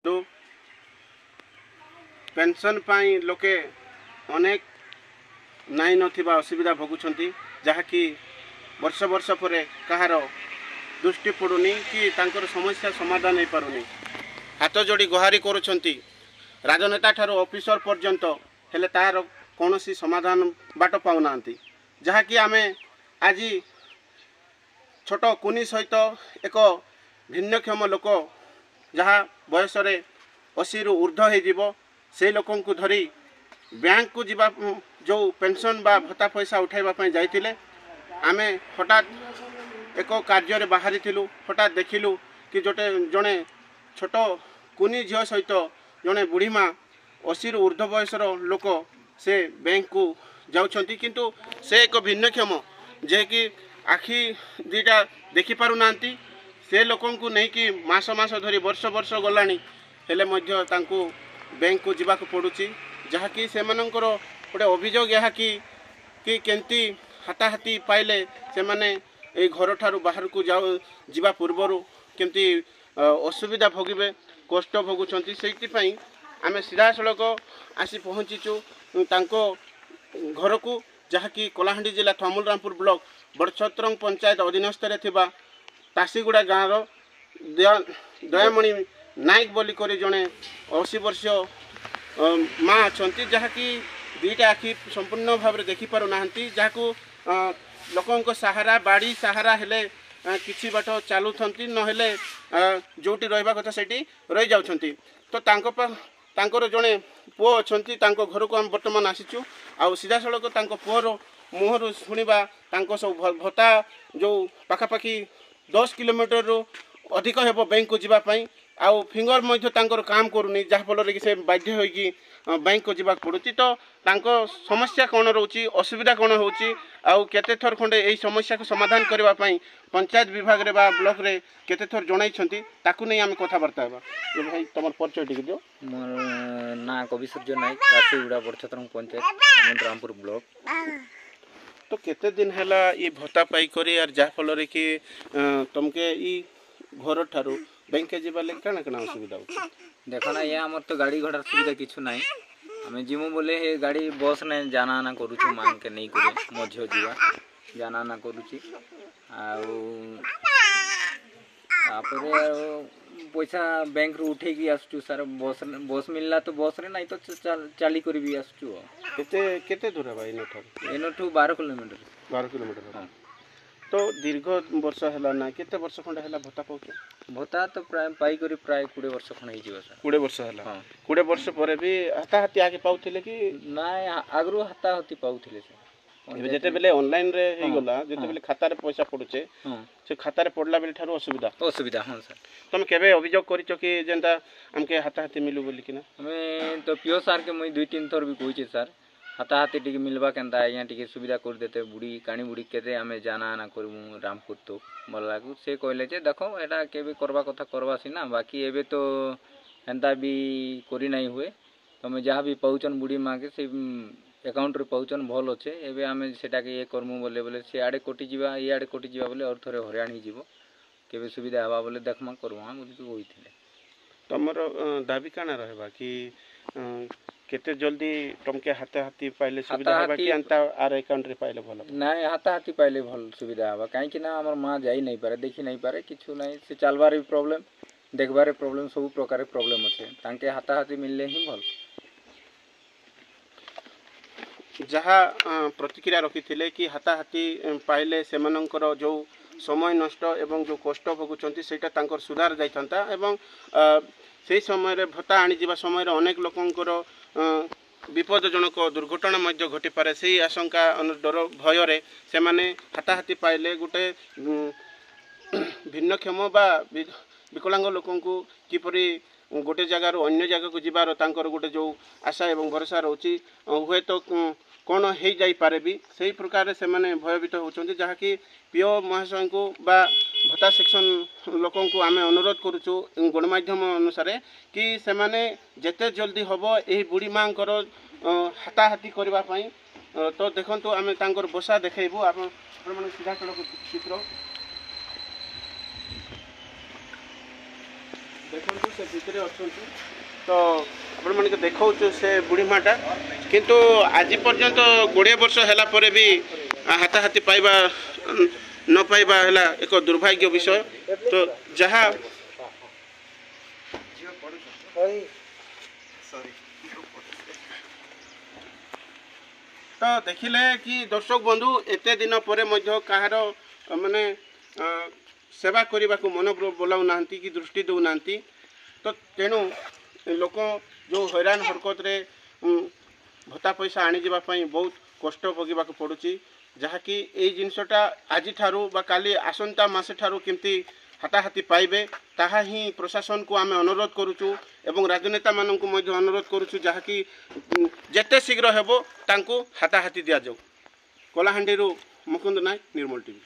देखंतु पेंशन पाई लोके अनेक नाई नथिबा असुविधा भोगुछंती जहाँकि वर्ष वर्ष पर कहार दृष्टि पड़ुनी कि तांकर समस्या समाधान हो पारुनी हाथ जोड़ी गुहारी करुछंती राजनेता ठारो ऑफिसर पर्यंत हेले तार कौनसी समाधान बाट पाउना जहाँकि आमे आज छोट कुनी सहित एक भिन्नक्षम लोक जहाँ बयस 80 रु ऊर्ध्व हो से लोक धरी बैंक को जीवा जो पेंशन बा भत्ता पैसा उठाइबा जाइतिले आमे हठात एक कार्य बाहरी थिलु हठात देखिलु कि जोटे जड़े छोट कुनी झील सहित जड़े बुढ़ी माँ 80 रु ऊर्ध्व बयसर लोक से बैंक को जाउछंती किंतु से एक भिन्नक्षम जे कि आखि दीटा देखि पारु नांती से लोकन को नहीं कि मास मास धरी वर्ष वर्ष गलानी हेले मध्य तांको बैंक को जीवा को पड़ुची जहाँकि से मानकर गोटे अभियोग यह कि केंती हाथाहाथी पाइले से माने ए घर ठारू बाहर को जाओ जीवा पूर्वर केमती असुविधा भोगिबे कष्ट भोगुछंती से आमे सीधा सड़क आसी पहुँचीचु तांको घर को जहाँकि कलाहांडी जिला थमुलरामपुर ब्लॉक बड़छत्रंग पंचायत अधीनस्थ तासीगुड़ा गाँव दयामणि नायक बोली करी जड़े 80 वर्ष माँ अच्छा जहाँकि दुईटा आखि संपूर्ण भाव में देखिपार ना जहाँ लोकों सहारा बाड़ी सहारा हेले किछि बाट चलुं नहेले जोटी रहा कथा से रही जाउछंती तो तांकर जड़े पुओ अच्छा घर को आम बर्तमान आसीचु आ सीधा सड़क पुओर मुहर शुणा सब भत्ता जो पाखापाखि 10 किलोमीटर रु अधिक हेब बैंक को जीवाई आउ फिंगर मध्य तांकर काम करूनी जहाँफल कि से बाध्य होगी बैंक को जीवा पड़ुची तो तांको समस्या कौन रोची असुविधा कौन होची आउ केते थर खंडे एही समस्या को समाधान करबा पई पंचायत विभाग रे बा ब्लॉक रे केते थर जणाई छंती ताकू नै आमे कथा वार्ता हेबा जे भाई तमर परिचय टिक दियो मोर ना कवि सूर्य नायक काशीगुड़ा बड़छत्रंग पंचायत रामपुर ब्लॉक तो केते दिन हैला ये भत्ता पाई करी यार जा फल रे कि तमके ई घर ठारू बैंक के जीवा ले काना काना असुविधा होची देखो ना ये हमर तो गाड़ी घोड़ा सुविधा किछु नाही हमें जिमु बोले हे गाड़ी बस ने जाना आना करूछु मांग के नहीं करे मझियो जीवा जाना आना करूची आउ आपरे पैसा बैंक रू उठे की आसचु सर बस मिलला तो बस रे नहीं तो चाली करी भी आसचु केते केते दूर भाई एनठू 12 किलोमीटर हां तो दीर्घ वर्ष हैला ना केते वर्ष खंड हैला भत्ता पाउछ भत्ता तो प्राय पाई करी प्राय 20 वर्ष खंड ही जीवा सर 20 वर्ष हैला 20 वर्ष पर भी हाथा हाथी आगे पाउथिले कि नाय आगरू हाथा हाथी पाउथिले सर जेते बेले ऑनलाइन रे हे गला जेते बेले खाता रे पैसा पडुचे से खाता रे पडला बेले ठारो असुविधा हां सर तुम केबे अभियोग करिचो कि जेंता हमके हाथा हाथी मिलु बोली कि ना हमें तो पियो सर के मई 2-3 थर भी कहिचे सर हाथा हाथी टिके मिलबा केनता यहाँ टिके सुविधा कर देते बुढ़ी काणी बुढ़ी केते आमे जाना आना करमु रामपुर तो बोलागु से कहले जे देखो एटा केबे करबा कथा करबा सिना बाकी एबे तो एंता भी करी नहीं हुए तमे जहाँ भी पाउचन बुढ़ी माँ के से अकाउंट रे पाउचन भल अच्छे एबे आमे सेटा के ये करमु बोले बोले से आड़े कटि जीवा ये आड़े कटि जीवा बोले और थरे हरियाण ही जीवो केबे सुविधा हवा बोले देखमा करवा बोली होइथिले तमरो दाबी काना रहबा कि केते जल्दी टमके हाथे हाथी पाइले सुविधा हबा कि अंता आर अकाउंट रे पाइले भल नाय हाथा हाथी पाइले भल सुविधा हबा काहे कि ना हमर मां जाई नहीं पारे देखि नहीं पारे किछु नहीं से चलबार भी प्रॉब्लम देखबार प्रॉब्लम सब प्रकार प्रॉब्लम अछि तांके हाथा हाथी मिलले ही भल जहाँ प्रतिक्रिया रखी कि हाथा हाथी पाइले सेमानंकर जो समय नष्ट एवं जो कष्ट भोगुचंती सेटा तांकर सुधार जाइथंता एवं से समय रे भत्ता आनी जीवा समय रे अनेक लोकंकर विपदजनक दुर्घटना मध्य घटी पारे से आशंका डर भय रे से माने हाथा हाथी पाइले गोटे भिन्नक्षम बा विकलांग लोकंकु किपरि गोटे जगार अन्य जगह को जीवार तांकर गोटे जो आशा एवं भरोसा रोची हुए तो कौन हो जाई पारे भी सही प्रकार से माने भयभीत होचंती जहाँकि पीओ महाशय को बा भत्ता सेक्शन लोकों को आमे अनुरोध करुचु गणमाध्यम अनुसार कि से माने जेते जल्दी हबो एही बुढ़ी मांकर हाथाहाथी करबा पई तो देखंतु आमे तांकर बसा देखेबू आपण माने सीधा सड़क चित्र देखो से भितर अच्छा तो आपण देखा से बुढ़ीमाटा किंतु आज पर्यंत 20 वर्ष है भी हाथाहाथी पाइबा न पाइबा है एक दुर्भाग्य विषय। तो जहाँ तो देखिले कि दर्शक बंधु एते दिन पर कहार माने सेवा करने को मन बोलाऊ ना कि दृष्टि दौना तो तेणु लोक जो हैरान हरकत रे भत्ता पैसा आनी जावाई बहुत कष्ट भोगवाक पड़ुची जहाँकि यही जिनसटा आज ठारू बा काली आसंता मासे ठारू केमती हाथाहाथी पाइबे ताहा ही प्रशासन को आमे अनुरोध करुचु एवं राजनेता मानक अनुरोध करुचु जहाँकि जेते शीघ्र हेबो तांको हाथाहाथी दिया जाऊ। कलाहांडी मुकुंद नायक, निर्मल टीवी।